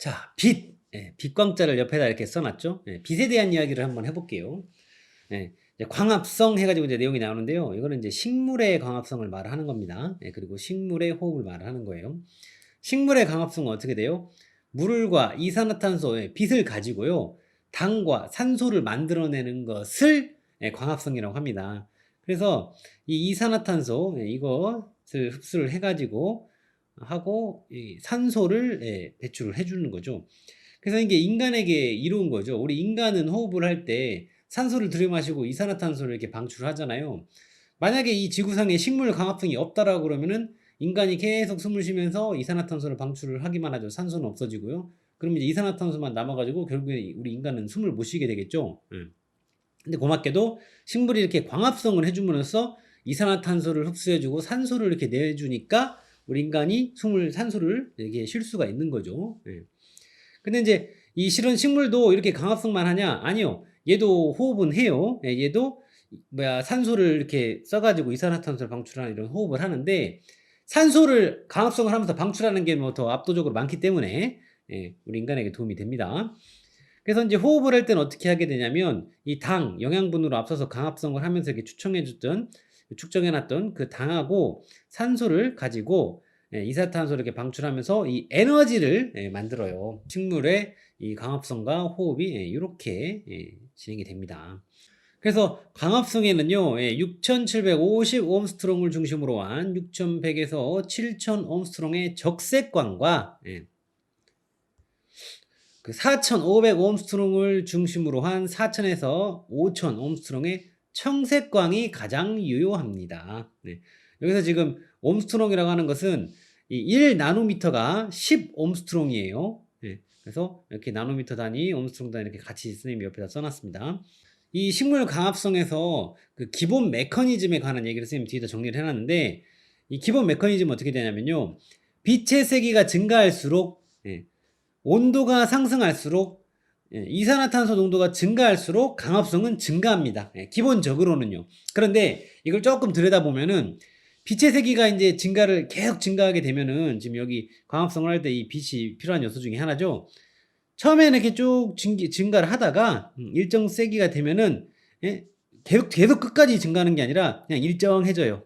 자, 빛. 빛광자를 옆에다 이렇게 써놨죠. 빛에 대한 이야기를 한번 해볼게요. 이제 광합성 해가지고 이제 내용이 나오는데요. 이거는 이제 식물의 광합성을 말하는 겁니다. 그리고 식물의 호흡을 말하는 거예요. 식물의 광합성은 어떻게 돼요? 물과 이산화탄소, 빛을 가지고요. 당과 산소를 만들어내는 것을 광합성이라고 합니다. 그래서 이 이산화탄소, 이것을 흡수를 해가지고 하고 이 산소를 배출을 해주는 거죠. 그래서 이게 인간에게 이로운 거죠. 우리 인간은 호흡을 할 때 산소를 들이마시고 이산화탄소를 이렇게 방출하잖아요. 만약에 이 지구상에 식물 광합성이 없다라고 그러면은 인간이 계속 숨을 쉬면서 이산화탄소를 방출을 하기만 하죠. 산소는 없어지고요. 그럼 이제 이산화탄소만 남아가지고 결국에 우리 인간은 숨을 못 쉬게 되겠죠. 근데 고맙게도 식물이 이렇게 광합성을 해줌으로써 이산화탄소를 흡수해주고 산소를 이렇게 내주니까 우리 인간이 산소를 이렇게 쉴 수가 있는 거죠. 근데 이제 이 실은 식물도 이렇게 광합성만 하냐? 아니요. 얘도 호흡은 해요. 얘도 산소를 이렇게 써가지고 이산화탄소를 방출하는 이런 호흡을 하는데 산소를 광합성을 하면서 방출하는 게 뭐 더 압도적으로 많기 때문에 우리 인간에게 도움이 됩니다. 그래서 이제 호흡을 할 때는 어떻게 하게 되냐면 이 당, 영양분으로 앞서서 광합성을 하면서 이렇게 축적해놨던 그 당하고 산소를 가지고 이산화탄소를 이렇게 방출하면서 이 에너지를 만들어요. 식물의 이 광합성과 호흡이 이렇게 진행이 됩니다. 그래서 광합성에는요 6750옴스트롱을 중심으로 한 6100에서 7000옴스트롱의 적색광과 그 4500옴스트롱을 중심으로 한 4000에서 5000옴스트롱의 청색광이 가장 유효합니다. 여기서 지금 옴스트롱이라고 하는 것은 이 1나노미터가 10옴스트롱이에요. 그래서 이렇게 나노미터 단위, 옴스트롱 단위 이렇게 같이 선생님이 옆에다 써놨습니다. 이 식물 광합성에서 그 기본 메커니즘에 관한 얘기를 선생님 뒤에다 정리를 해놨는데 이 기본 메커니즘은 어떻게 되냐면요. 빛의 세기가 증가할수록 온도가 상승할수록 이산화탄소 농도가 증가할수록 광합성은 증가합니다. 기본적으로는요. 그런데 이걸 조금 들여다보면은 빛의 세기가 이제 계속 증가하게 되면은 지금 여기 광합성을 할 때 이 빛이 필요한 요소 중에 하나죠. 처음에는 이렇게 쭉 증가를 하다가 일정 세기가 되면은 계속 끝까지 증가하는 게 아니라 그냥 일정해져요.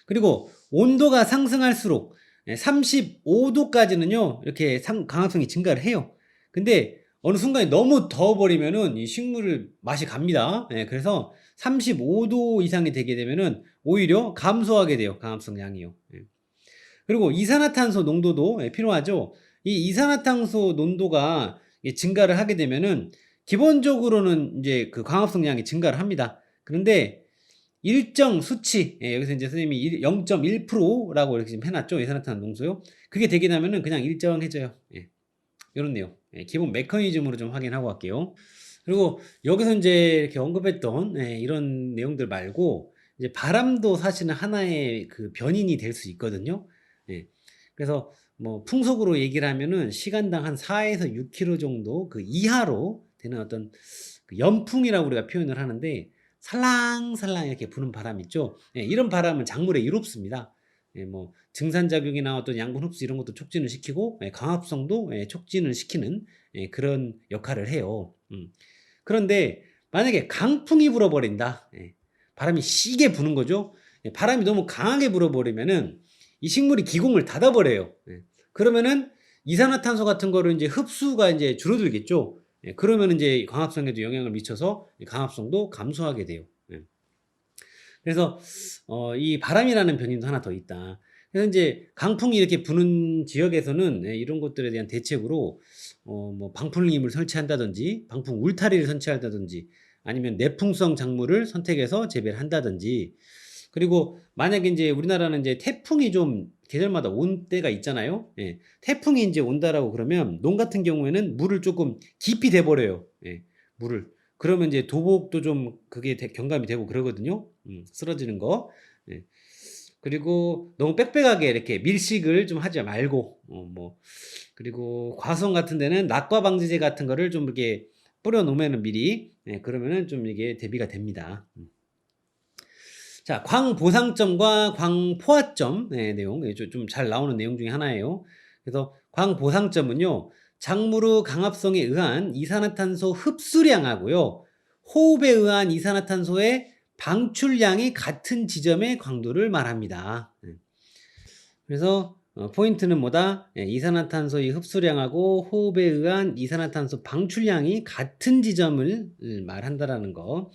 그리고 온도가 상승할수록 35도까지는요 이렇게 광합성이 증가를 해요. 근데 어느 순간에 너무 더워버리면은 이 식물을 맛이 갑니다. 그래서 35도 이상이 되게 되면은 오히려 감소하게 돼요. 광합성 양이요. 그리고 이산화탄소 농도도 필요하죠. 이 이산화탄소 농도가 증가를 하게 되면은 기본적으로는 이제 그 광합성 양이 증가를 합니다. 그런데 일정 수치, 여기서 이제 선생님이 0.1%라고 이렇게 지금 해놨죠. 이산화탄소 농도요. 그게 되게 되면은 그냥 일정해져요. 이런 내용. 기본 메커니즘으로 좀 확인하고 갈게요. 그리고 여기서 이제 이렇게 언급했던 이런 내용들 말고 이제 바람도 사실은 하나의 그 변인이 될 수 있거든요. 그래서 뭐 풍속으로 얘기를 하면은 시간당 한 4에서 6km 정도 그 이하로 되는 어떤 그 연풍이라고 우리가 표현을 하는데 살랑살랑 이렇게 부는 바람 있죠. 이런 바람은 작물에 이롭습니다. 뭐 증산작용이나 어떤 양분 흡수 이런 것도 촉진을 시키고 광합성도 촉진을 시키는 그런 역할을 해요. 그런데 만약에 강풍이 불어버린다. 바람이 시게 부는 거죠. 바람이 너무 강하게 불어버리면은 이 식물이 기공을 닫아버려요. 그러면은 이산화탄소 같은 거를 이제 흡수가 이제 줄어들겠죠. 그러면 이제 광합성에도 영향을 미쳐서 광합성도 감소하게 돼요. 그래서 이 바람이라는 변인도 하나 더 있다. 그래서 이제 강풍이 이렇게 부는 지역에서는 이런 것들에 대한 대책으로 뭐 방풍림을 설치한다든지 방풍 울타리를 설치한다든지 아니면 내풍성 작물을 선택해서 재배를 한다든지 그리고 만약에 이제 우리나라는 이제 태풍이 좀 계절마다 온 때가 있잖아요. 태풍이 이제 온다라고 그러면 농 같은 경우에는 물을 조금 깊이 대버려요. 물을. 그러면 이제 도복도 좀 그게 경감이 되고 그러거든요. 쓰러지는 거. 그리고 너무 빽빽하게 이렇게 밀식을 좀 하지 말고, 그리고 과수원 같은 데는 낙과 방지제 같은 거를 좀 이렇게 뿌려 놓으면은 미리, 그러면은 좀 이게 대비가 됩니다. 자, 광보상점과 광포화점 내용 좀 잘 나오는 내용 중에 하나예요. 그래서 광보상점은요, 작물의 강합성에 의한 이산화탄소 흡수량하고요, 호흡에 의한 이산화탄소의 방출량이 같은 지점의 강도를 말합니다. 그래서 포인트는 뭐다? 이산화탄소의 흡수량하고 호흡에 의한 이산화탄소 방출량이 같은 지점을 말한다라는 거.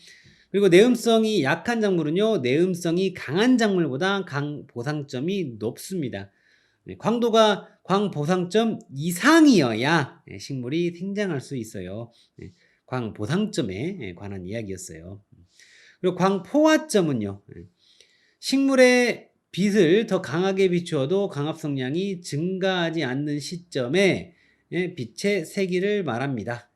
그리고 내음성이 약한 작물은요, 내음성이 강한 작물보다 광보상점이 높습니다. 광도가 광보상점 이상이어야 식물이 생장할 수 있어요. 광보상점에 관한 이야기였어요. 그리고 광포화점은요, 식물의 빛을 더 강하게 비추어도 광합성량이 증가하지 않는 시점에 빛의 세기를 말합니다.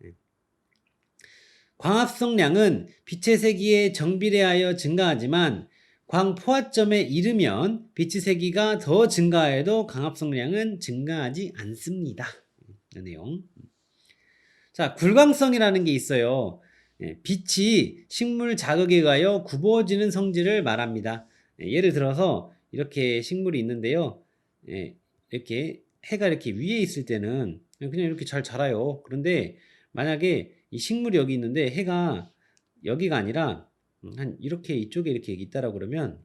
광합성량은 빛의 세기에 정비례하여 증가하지만 광포화점에 이르면 빛의 세기가 더 증가해도 광합성량은 증가하지 않습니다. 이 내용. 자, 굴광성이라는 게 있어요. 빛이 식물 자극에 의하여 굽어지는 성질을 말합니다. 예를 들어서 이렇게 식물이 있는데요. 이렇게 해가 이렇게 위에 있을 때는 그냥 이렇게 잘 자라요. 그런데 만약에 이 식물이 여기 있는데 해가 여기가 아니라 한 이렇게 이쪽에 이렇게 있다라고 그러면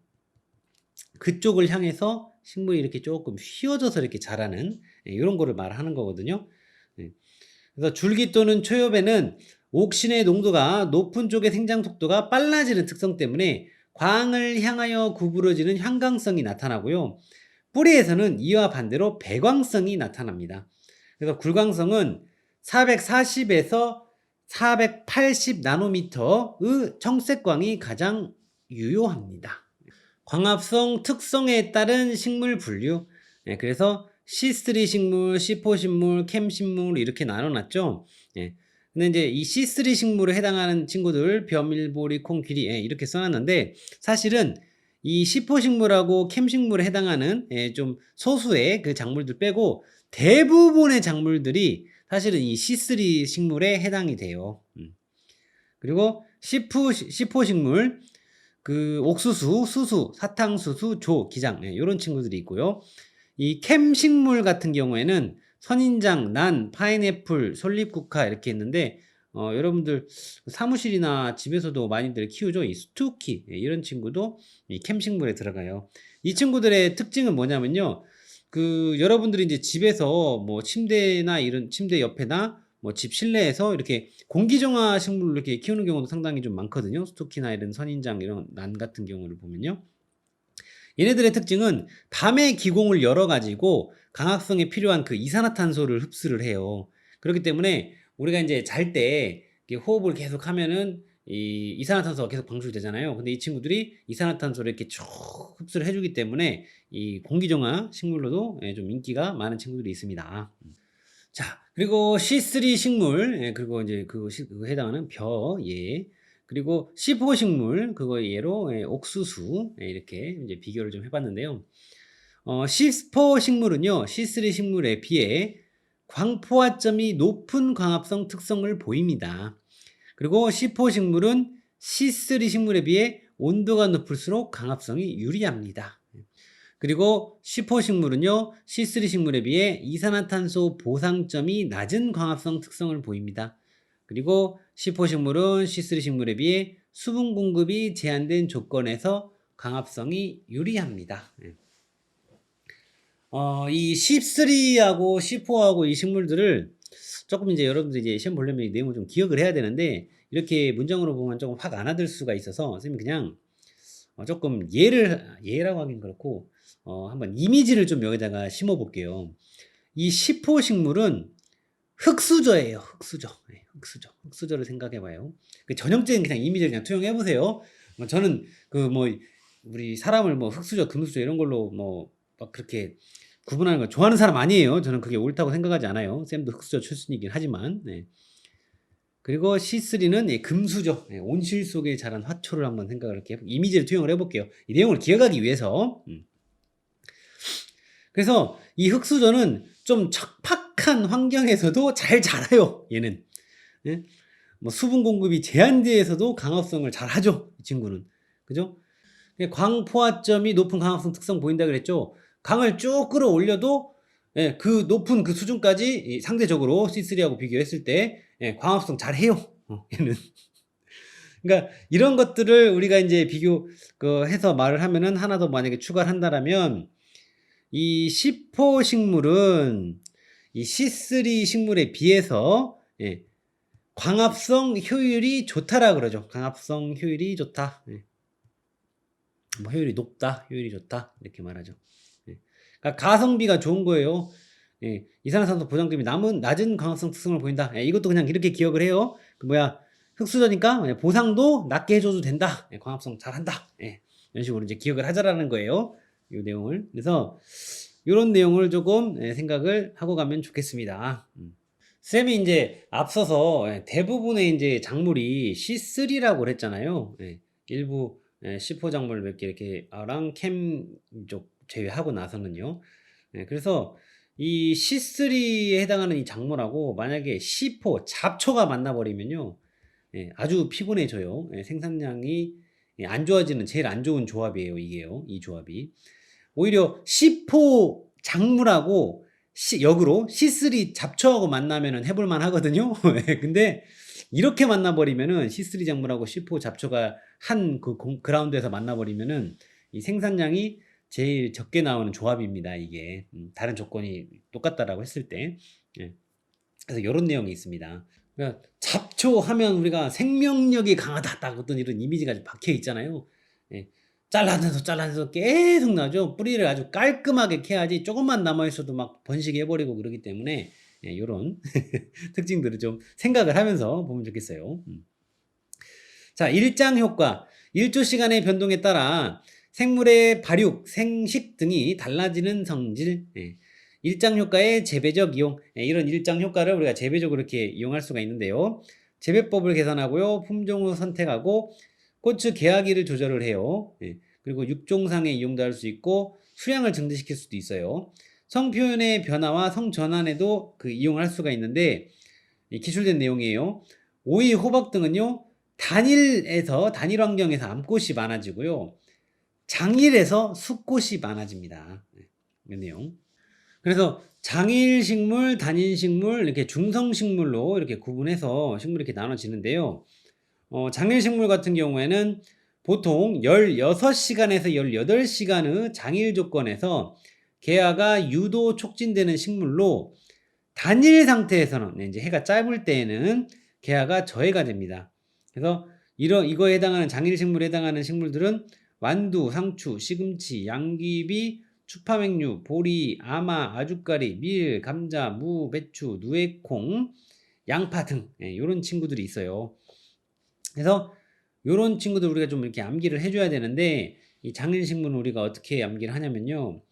그쪽을 향해서 식물이 이렇게 조금 휘어져서 이렇게 자라는 이런 거를 말하는 거거든요. 그래서 줄기 또는 초엽에는 옥신의 농도가 높은 쪽의 생장 속도가 빨라지는 특성 때문에 광을 향하여 구부러지는 향광성이 나타나고요. 뿌리에서는 이와 반대로 배광성이 나타납니다. 그래서 굴광성은 440에서 480 나노미터의 청색광이 가장 유효합니다. 광합성 특성에 따른 식물 분류. 그래서 C3 식물, C4 식물, 캠 식물 이렇게 나눠놨죠. 근데 이제 이 C3 식물에 해당하는 친구들, 벼밀보리, 콩, 귀리 이렇게 써놨는데 사실은 이 C4 식물하고 캠 식물에 해당하는 좀 소수의 그 작물들 빼고 대부분의 작물들이 사실은 이 C3 식물에 해당이 돼요. 그리고 C4 식물, 그 옥수수, 수수, 사탕수수, 조, 기장 이런 친구들이 있고요. 이 캠 식물 같은 경우에는 선인장, 난, 파인애플, 솔잎국화 이렇게 있는데 여러분들 사무실이나 집에서도 많이들 키우죠. 이 스투키 이런 친구도 이 캠 식물에 들어가요. 이 친구들의 특징은 뭐냐면요. 그 여러분들이 이제 집에서 뭐 침대나 이런 침대 옆에나 뭐 집 실내에서 이렇게 공기정화 식물을 이렇게 키우는 경우도 상당히 좀 많거든요. 스투키나 이런 선인장 이런 난 같은 경우를 보면요. 얘네들의 특징은 담의 기공을 열어 가지고 강합성에 필요한 그 이산화탄소를 흡수를 해요. 그렇기 때문에 우리가 이제 잘 때 호흡을 계속 하면은 이 이산화탄소가 계속 방출되잖아요. 근데 이 친구들이 이산화탄소를 이렇게 쭉 흡수를 해주기 때문에 이 공기정화 식물로도 좀 인기가 많은 친구들이 있습니다. 자, 그리고 C3 식물, 그리고 이제 그거 해당하는 벼, 그리고 C4 식물, 그거 예로 옥수수, 이렇게 이제 비교를 좀 해봤는데요. C4 식물은요, C3 식물에 비해 광포화점이 높은 광합성 특성을 보입니다. 그리고 C4 식물은 C3 식물에 비해 온도가 높을수록 강합성이 유리합니다. 그리고 C4 식물은요, C3 식물에 비해 이산화탄소 보상점이 낮은 광합성 특성을 보입니다. 그리고 C4 식물은 C3 식물에 비해 수분 공급이 제한된 조건에서 강합성이 유리합니다. 이 C3하고 C4하고 이 식물들을 조금 이제 여러분들이 이제 시험 보려면 이 내용을 좀 기억을 해야 되는데 이렇게 문장으로 보면 조금 확 안 와들 수가 있어서 선생님이 그냥 조금 예라고 하긴 그렇고 한번 이미지를 좀 여기다가 심어 볼게요. 이 C4 식물은 흙수저예요. 흙수저. 흙수저를 생각해 봐요. 그 전형적인 그냥 이미지를 그냥 투영해 보세요. 저는 그 뭐 우리 사람을 뭐 흙수저, 금수저 이런 걸로 뭐 막 그렇게 구분하는 거 좋아하는 사람 아니에요. 저는 그게 옳다고 생각하지 않아요. 쌤도 흙수저 출신이긴 하지만. 그리고 C3는 금수저, 온실 속에 자란 화초를 한번 생각을 이렇게 이미지를 투영을 해볼게요. 이 내용을 기억하기 위해서. 그래서 이 흙수저는 좀 척박한 환경에서도 잘 자라요. 얘는. 뭐 수분 공급이 제한되어서도 강합성을 잘 하죠. 이 친구는. 그죠? 광포화점이 높은 강합성 특성 보인다 그랬죠. 강을 쭉 끌어올려도 예, 그 높은 그 수준까지 상대적으로 C3하고 비교했을 때 광합성 잘해요. 얘는. 그러니까 이런 것들을 우리가 이제 비교 해서 말을 하면은 하나 더 만약에 추가를 한다라면 이 C4 식물은 이 C3 식물에 비해서 광합성 효율이 좋다라 그러죠. 광합성 효율이 좋다. 뭐 효율이 높다, 효율이 좋다 이렇게 말하죠. 그러니까 가성비가 좋은 거예요. 이산화탄소 보장점이 낮은 광합성 특성을 보인다. 이것도 그냥 이렇게 기억을 해요. 그 뭐야 흙수저니까 보상도 낮게 해줘도 된다. 광합성 잘한다. 이런 식으로 이제 기억을 하자라는 거예요. 이 내용을. 그래서 이런 내용을 조금 생각을 하고 가면 좋겠습니다. 쌤이 이제 앞서서 대부분의 이제 작물이 C3라고 그랬잖아요. 일부 C4 작물 몇 개 이렇게 랑 캠 쪽 제외하고 나서는요. 그래서 이 C3에 해당하는 이 작물하고 만약에 C4 잡초가 만나버리면요. 아주 피곤해져요. 생산량이 안 좋아지는 제일 안 좋은 조합이에요. 이게요. 이 조합이. 오히려 C4 작물하고 역으로 C3 잡초하고 만나면은 해볼만 하거든요. 근데 이렇게 만나버리면은 C3 작물하고 C4 잡초가 한 그 그라운드에서 만나버리면은 이 생산량이 제일 적게 나오는 조합입니다. 이게 다른 조건이 똑같다라고 했을 때. 그래서 이런 내용이 있습니다. 그러니까 잡초하면 우리가 생명력이 강하다 딱 어떤 이런 이미지가 박혀 있잖아요. 잘라내서 계속 나죠. 뿌리를 아주 깔끔하게 캐야지 조금만 남아있어도 막 번식해버리고 그러기 때문에 요런 특징들을 좀 생각을 하면서 보면 좋겠어요. 자, 일장 효과. 일조 시간의 변동에 따라 생물의 발육, 생식 등이 달라지는 성질. 일장 효과의 재배적 이용. 이런 일장 효과를 우리가 재배적으로 이렇게 이용할 수가 있는데요. 재배법을 계산하고요. 품종을 선택하고 고추 개화기를 조절을 해요. 그리고 육종상에 이용도 할 수 있고 수량을 증대시킬 수도 있어요. 성표현의 변화와 성전환에도 이용할 수가 있는데 기술된 내용이에요. 오이, 호박 등은요. 단일 환경에서 암꽃이 많아지고요. 장일에서 숫꽃이 많아집니다. 이 내용. 그래서 장일식물, 단일식물, 이렇게 중성식물로 이렇게 구분해서 식물이 이렇게 나눠지는데요. 장일식물 같은 경우에는 보통 16시간에서 18시간의 장일 조건에서 개화가 유도 촉진되는 식물로 단일 상태에서는 이제 해가 짧을 때에는 개화가 저해가 됩니다. 그래서 이거에 해당하는 장일식물에 해당하는 식물들은 완두, 상추, 시금치, 양귀비, 추파맹류, 보리, 아마, 아주까리, 밀, 감자, 무, 배추, 누에콩, 양파 등 이런 친구들이 있어요. 그래서 이런 친구들 우리가 좀 이렇게 암기를 해줘야 되는데 이 장일식물은 우리가 어떻게 암기를 하냐면요.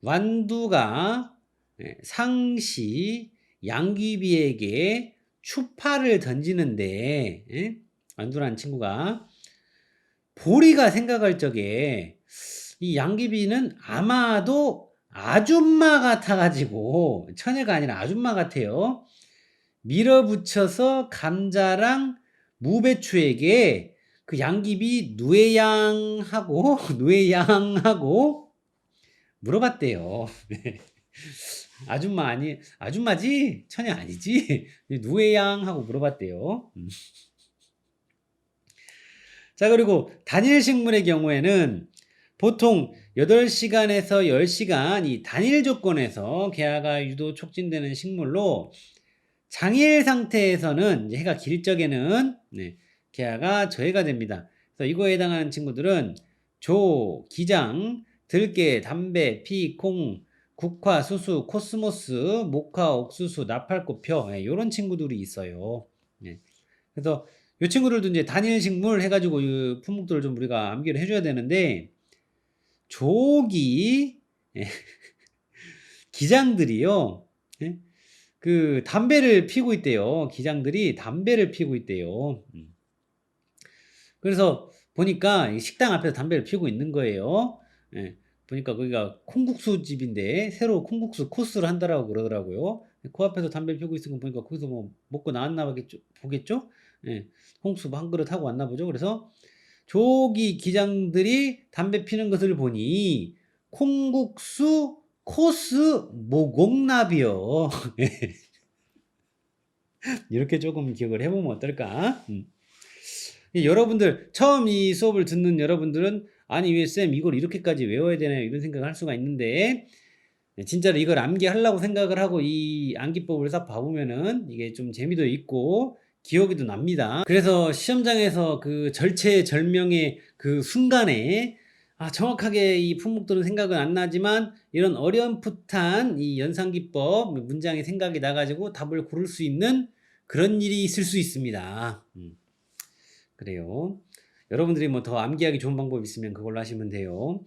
완두가 상시 양귀비에게 추파를 던지는데 완두라는 친구가 보리가 생각할 적에 이 양귀비는 아마도 아줌마 같아가지고 처녀가 아니라 아줌마 같아요. 밀어붙여서 감자랑 무배추에게 그 양귀비 누에양하고 누에양하고 물어봤대요. 아줌마지? 처녀 아니지? 누에양하고 물어봤대요. 자, 그리고 단일식물의 경우에는 보통 8시간에서 10시간 이 단일 조건에서 개화가 유도 촉진되는 식물로 장일 상태에서는 이제 해가 길 적에는 개화가 저해가 됩니다. 그래서 이거에 해당하는 친구들은 조, 기장, 들깨, 담배, 피, 콩, 국화, 수수, 코스모스, 목화, 옥수수, 나팔꽃, 펴 이런 친구들이 있어요. 그래서 이 친구들도 이제 단일 식물 해가지고 이 품목들을 좀 우리가 암기를 해줘야 되는데 조기 기장들이요. 그 담배를 피고 있대요. 기장들이 담배를 피고 있대요. 그래서 보니까 식당 앞에서 담배를 피우고 있는 거예요. 보니까 거기가 콩국수 집인데 새로 콩국수 코스를 한다라고 그러더라고요. 그 앞에서 담배를 피우고 있는 거 보니까 거기서 뭐 먹고 나왔나 보겠죠? 콩국수 한 그릇 하고 왔나 보죠. 그래서 조기 기장들이 담배 피는 것을 보니 콩국수 코스 모공나비요. 이렇게 조금 기억을 해보면 어떨까? 여러분들 처음 이 수업을 듣는 여러분들은 아니 왜 쌤 이걸 이렇게까지 외워야 되나요? 이런 생각을 할 수가 있는데 진짜로 이걸 암기하려고 생각을 하고 이 암기법을 싹 봐보면은 이게 좀 재미도 있고 기억이도 납니다. 그래서 시험장에서 그 절체절명의 그 순간에 정확하게 이 품목들은 생각은 안 나지만 이런 어렴풋한 이 연상기법 문장이 생각이 나가지고 답을 고를 수 있는 그런 일이 있을 수 있습니다. 그래요. 여러분들이 뭐 더 암기하기 좋은 방법 있으면 그걸로 하시면 돼요.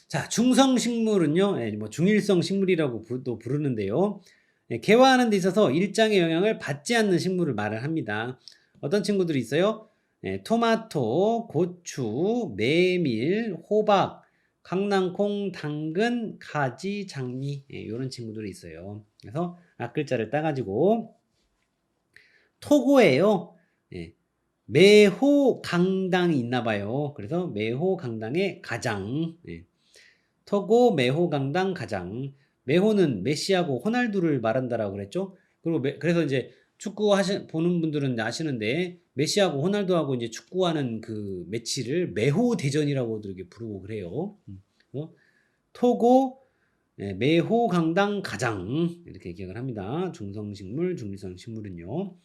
자, 중성식물은요, 뭐 중일성 식물이라고 또 부르는데요. 개화하는 데 있어서 일장의 영향을 받지 않는 식물을 말을 합니다. 어떤 친구들이 있어요? 토마토, 고추, 메밀, 호박, 강낭콩, 당근, 가지, 장미 이런 친구들이 있어요. 그래서 앞글자를 따가지고 토고예요. 매호강당이 있나 봐요. 그래서 매호강당의 가장. 토고 매호강당 가장. 매호는 메시하고 호날두를 말한다라고 그랬죠. 그리고 그래서 이제 축구 보는 분들은 아시는데 메시하고 호날두하고 이제 축구하는 그 매치를 매호 대전이라고도 이렇게 부르고 그래요. 그래서 토고 매호강당 가장 이렇게 기억을 합니다. 중성식물, 중립성식물은요.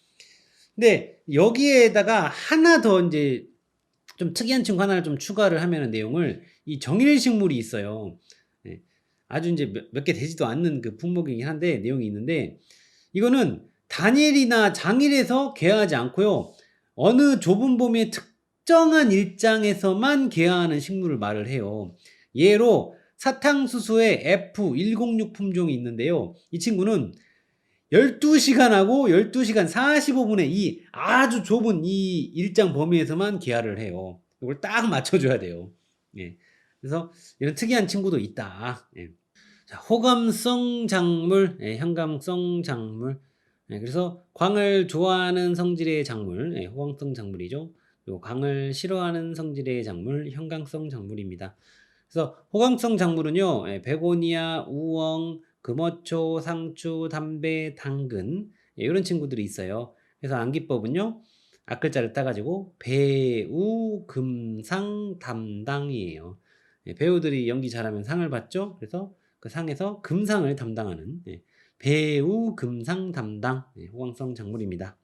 근데 여기에다가 하나 더 이제 좀 특이한 친구 하나를 좀 추가를 하면은 내용을 이 정일식물이 있어요. 아주 이제 몇 개 되지도 않는 그 품목이긴 한데 내용이 있는데 이거는 단일이나 장일에서 개화하지 않고요. 어느 좁은 범위의 특정한 일장에서만 개화하는 식물을 말을 해요. 예로 사탕수수의 F106 품종이 있는데요. 이 친구는 12시간하고 12시간 45분의 이 아주 좁은 이 일장 범위에서만 개화를 해요. 이걸 딱 맞춰줘야 돼요. 그래서 이런 특이한 친구도 있다. 자, 호감성 작물, 현감성 작물. 그래서 광을 좋아하는 성질의 작물, 호감성 작물이죠. 그리고 광을 싫어하는 성질의 작물, 현감성 작물입니다. 그래서 호감성 작물은요, 베고니아, 우엉, 금어초, 상추, 담배, 당근 이런 친구들이 있어요. 그래서 암기법은요, 앞글자를 따가지고 배우, 금상, 담당이에요. 배우들이 연기 잘하면 상을 받죠. 그래서 그 상에서 금상을 담당하는 배우, 금상, 담당 호감성 작물입니다.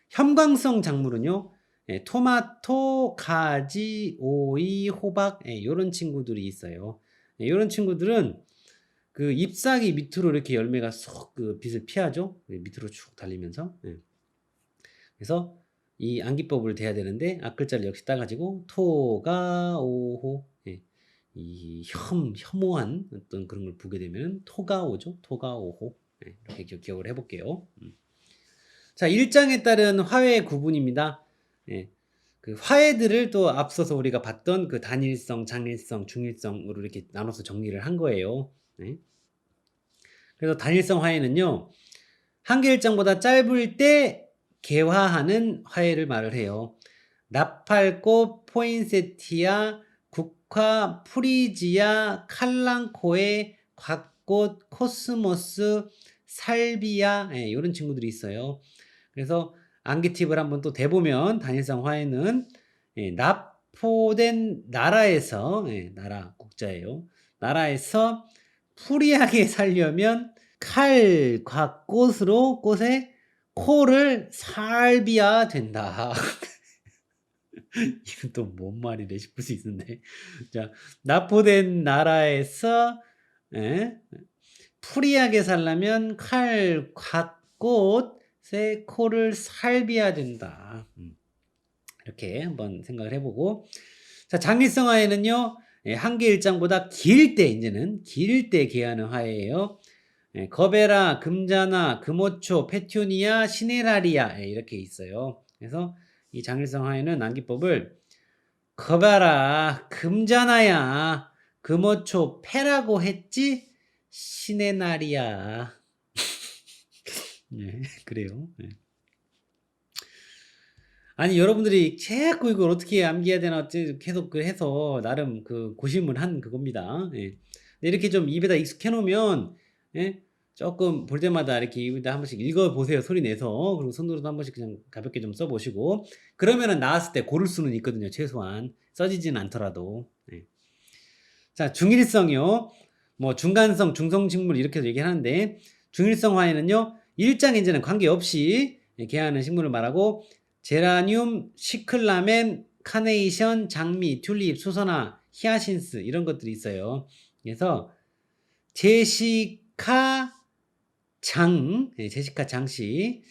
현광성 작물은요, 토마토, 가지, 오이, 호박 이런 친구들이 있어요. 이런 친구들은 그 잎사귀 밑으로 이렇게 열매가 쏙 그 빛을 피하죠. 밑으로 쭉 달리면서. 그래서 이 암기법을 대야 되는데 앞글자를 역시 따가지고 토가 오호 이 혐오한 어떤 그런 걸 보게 되면 토가 오죠. 토가 오호 이렇게 기억을 해볼게요. 자, 일장에 따른 화해 구분입니다. 그 화해들을 또 앞서서 우리가 봤던 그 단일성, 장일성, 중일성으로 이렇게 나눠서 정리를 한 거예요. 그래서 단일성 화해는요, 한 개 일장보다 짧을 때 개화하는 화해를 말을 해요. 나팔꽃, 포인세티아, 국화, 프리지아, 칼랑코에, 곽꽃, 코스모스, 살비아 이런 친구들이 있어요. 그래서 암기 팁을 한번 또 대보면 단일성 화해는 납포된 나라에서 나라 국자예요. 나라에서 프리하게 살려면 칼, 곽꽃으로 꽃에 코를 살비야 된다. 이건 또 뭔 말이래 싶을 수 있는데. 자, 납포된 나라에서 프리하게 살려면 칼, 곽꽃에 코를 살비야 된다. 이렇게 한번 생각을 해보고. 자, 장일성 화해는요, 한 개 일장보다 길 때, 이제는 길 때 개하는 화해예요. 거베라, 금자나, 금오초, 페튜니아, 시네라리아 이렇게 있어요. 그래서 이 장일성 화해는 암기법을 거베라, 금자나야, 금오초, 페라고 했지? 시네나리아. 그래요. 아니 여러분들이 자꾸 이걸 어떻게 암기해야 되나 계속 그 해서 나름 그 고심을 한 그겁니다. 근데 이렇게 좀 입에다 익숙해 놓으면 예? 조금 볼 때마다 이렇게 입에다 한 번씩 읽어 보세요. 소리 내서. 그리고 손으로도 한 번씩 그냥 가볍게 좀 써 보시고 그러면은 나왔을 때 고를 수는 있거든요. 최소한 써지진 않더라도. 네. 자, 중일성이요. 뭐 중간성, 중성식물 이렇게 얘기하는데 중일성 화에는요. 일장인자는 관계없이 개하는 식물을 말하고 제라늄, 시클라멘, 카네이션, 장미, 튤립, 수선화, 히아신스 이런 것들이 있어요. 그래서 제시카 제시카 장씨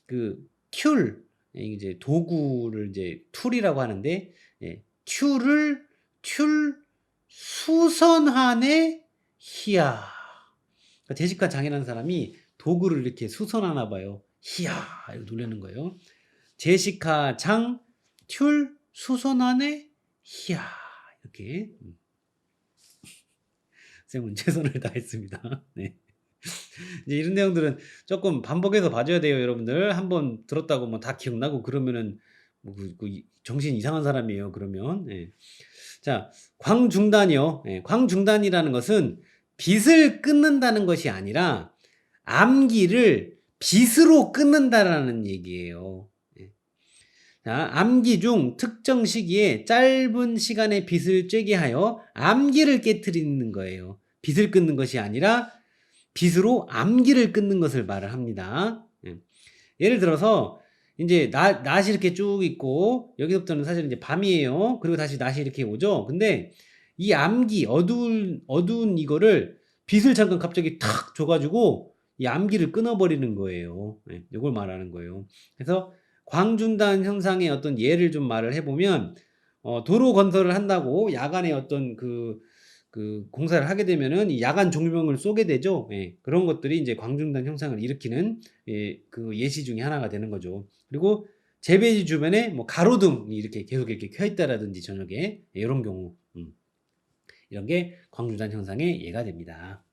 그 툴 이제 도구를 이제 툴이라고 하는데 툴 수선하네 희야. 그러니까 제시카 장이라는 사람이 도구를 이렇게 수선하나 봐요. 희야 이거 놀라는 거예요. 제시카 장 툴 수선하네 희야 이렇게 쌤은 최선을 다했습니다. 네. 이제 이런 내용들은 조금 반복해서 봐줘야 돼요, 여러분들. 한번 들었다고 뭐 다 기억나고 그러면은 뭐 정신 이상한 사람이에요, 그러면. 예. 자, 광중단이요. 예, 광중단이라는 것은 빗을 끊는다는 것이 아니라 암기를 빗으로 끊는다라는 얘기예요. 예. 자, 암기 중 특정 시기에 짧은 시간의 빗을 쬐게 하여 암기를 깨트리는 거예요. 빗을 끊는 것이 아니라 빗으로 암기를 끊는 것을 말을 합니다. 예. 예를 들어서 이제 낮이 이렇게 쭉 있고 여기서부터는 사실 이제 밤이에요. 그리고 다시 낮이 이렇게 오죠. 근데 이 암기 어두운 이거를 빛을 잠깐 갑자기 탁 줘가지고 이 암기를 끊어버리는 거예요. 예, 이걸 말하는 거예요. 그래서 광중단 현상의 어떤 예를 좀 말을 해보면 도로 건설을 한다고 야간에 어떤 그 공사를 하게 되면은 이 야간 종료병을 쏘게 되죠. 예, 그런 것들이 이제 광중단 현상을 일으키는 그 예시 중에 하나가 되는 거죠. 그리고 재배지 주변에 뭐 가로등이 이렇게 계속 이렇게 켜 있다라든지 저녁에 이런 경우 이런 게 광중단 현상의 예가 됩니다.